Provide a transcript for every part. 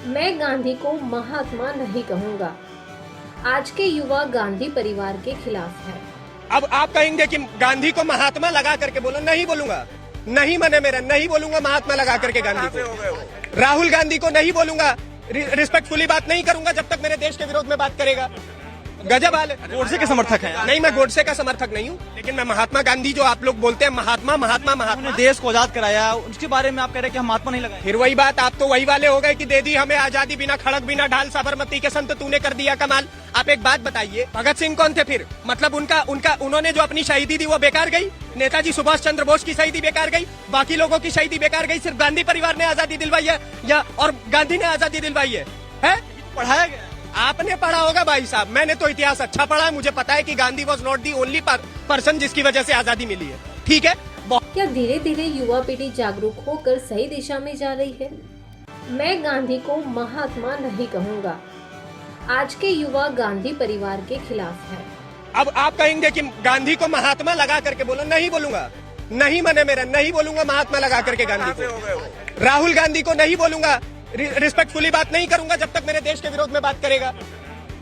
मैं गांधी को महात्मा नहीं कहूंगा। आज के युवा गांधी परिवार के खिलाफ है। अब आप कहेंगे कि गांधी को महात्मा लगा करके बोलो, नहीं बोलूंगा, नहीं मने मेरा, नहीं बोलूंगा महात्मा लगा करके गांधी को। राहुल गांधी को नहीं बोलूंगा, रिस्पेक्टफुली बात नहीं करूंगा जब तक मेरे देश के विरोध में बात करेगा। गजब हाल है। गोडसे के समर्थक हैं? नहीं, मैं गोडसे का समर्थक नहीं हूँ, लेकिन मैं महात्मा गांधी जो आप लोग बोलते हैं महात्मा महात्मा महात्मा, उन्होंने देश को आजाद कराया, उसके बारे में आप कह रहे हैं कि हम महात्मा नहीं लगाए। फिर वही बात, आप तो वही वाले हो गए कि दे दी हमें आजादी, बिना खड़क बिना ढाल, साबरमती के संत तूने कर दिया कमाल। आप एक बात बताइए, भगत सिंह कौन थे फिर? मतलब उन्होंने जो अपनी शहीदी दी वो बेकार गई? नेताजी सुभाष चंद्र बोस की शहीदी बेकार गई? बाकी लोगों की शहीदी बेकार गई? सिर्फ गांधी परिवार ने आजादी दिलवाई है या और गांधी ने आजादी दिलवाई है? पढ़ाया गया? आपने पढ़ा होगा भाई साहब, मैंने तो इतिहास अच्छा पढ़ा है, मुझे पता है कि Gandhi was not the only person जिसकी वजह से आजादी मिली है। ठीक है, क्या धीरे धीरे युवा पीढ़ी जागरूक होकर सही दिशा में जा रही है? मैं गांधी को महात्मा नहीं कहूंगा। आज के युवा गांधी परिवार के खिलाफ है। अब आप कहेंगे कि गांधी को महात्मा लगा करके बोलो, नहीं बोलूंगा, नहीं मने मेरा, नहीं बोलूंगा महात्मा लगा करके गांधी को। राहुल गांधी को नहीं बोलूंगा, रिस्पेक्टफुली बात नहीं करूंगा जब तक मेरे देश के विरोध में बात करेगा।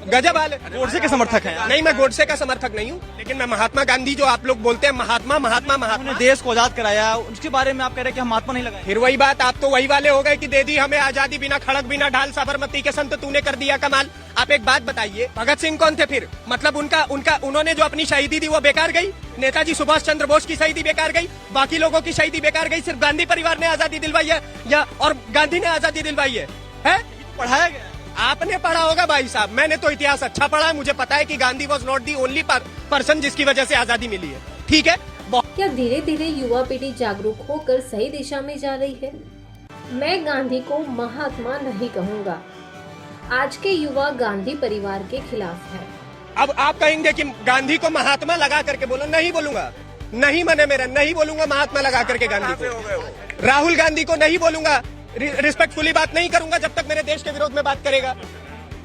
गजब हाल है। गोडसे के समर्थक हैं? नहीं, मैं गोडसे का समर्थक नहीं हूँ, लेकिन मैं महात्मा गांधी जो आप लोग बोलते हैं महात्मा महात्मा महात्मा, उन्होंने देश को आजाद कराया, उसके बारे में आप कह रहे हैं कि हम महात्मा नहीं लगाए। फिर वही बात, आप तो वही वाले हो गए कि दे दी हमें आजादी, बिना खड़क बिना ढाल, साबरमती के संत तूने कर दिया कमाल। आप एक बात बताइए, भगत सिंह कौन थे फिर? मतलब उन्होंने जो अपनी शहीदी दी वो बेकार गई? नेताजी सुभाष चंद्र बोस की शहीदी बेकार गई? बाकी लोगों की शहीदी बेकार गई? सिर्फ गांधी परिवार ने आजादी दिलवाई है या और गांधी ने आजादी दिलवाई है? पढ़ाया गया? आपने पढ़ा होगा भाई साहब, मैंने तो इतिहास अच्छा पढ़ा है, मुझे पता है कि Gandhi was not the only person जिसकी वजह से आजादी मिली है। ठीक है, क्या धीरे धीरे युवा पीढ़ी जागरूक होकर सही दिशा में जा रही है? मैं गांधी को महात्मा नहीं कहूंगा। आज के युवा गांधी परिवार के खिलाफ है। अब आप कहेंगे कि गांधी को महात्मा लगा करके बोलो, नहीं बोलूंगा, नहीं मने मेरा, नहीं बोलूंगा महात्मा लगा करके गांधी को। राहुल गांधी को नहीं बोलूंगा, रिस्पेक्टफुली बात नहीं करूंगा जब तक मेरे देश के विरोध में बात करेगा।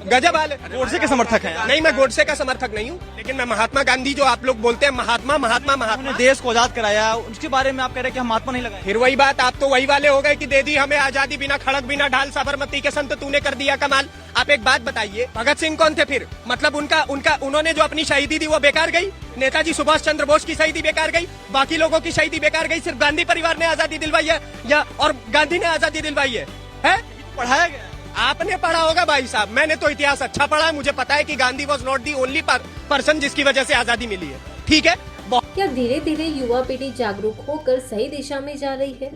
गजब हाल है। गोडसे के समर्थक हैं? नहीं, मैं गोडसे का समर्थक नहीं हूँ, लेकिन मैं महात्मा गांधी जो आप लोग बोलते हैं महात्मा महात्मा महात्मा, उन्होंने देश को आजाद कराया, उसके बारे में आप कह रहे हैं कि हम महात्मा नहीं लगाए। फिर वही बात, आप तो वही वाले हो गए कि दे दी हमें आजादी, बिना खड़क बिना ढाल, साबरमती के संत तूने कर दिया कमाल। आप एक बात बताइए, भगत सिंह कौन थे फिर? मतलब उन्होंने जो अपनी शहीदी दी वो बेकार गई? नेताजी सुभाष चंद्र बोस की शहीदी बेकार गई? बाकी लोगों की शहीदी बेकार गई? सिर्फ गांधी परिवार ने आजादी दिलवाई है या और गांधी ने आजादी दिलवाई है? पढ़ाया गया? आपने पढ़ा होगा भाई साहब, मैंने तो इतिहास अच्छा पढ़ा है, मुझे पता है कि Gandhi was not the only person जिसकी वजह से आजादी मिली है। ठीक है, क्या धीरे धीरे युवा पीढ़ी जागरूक होकर सही दिशा में जा रही है?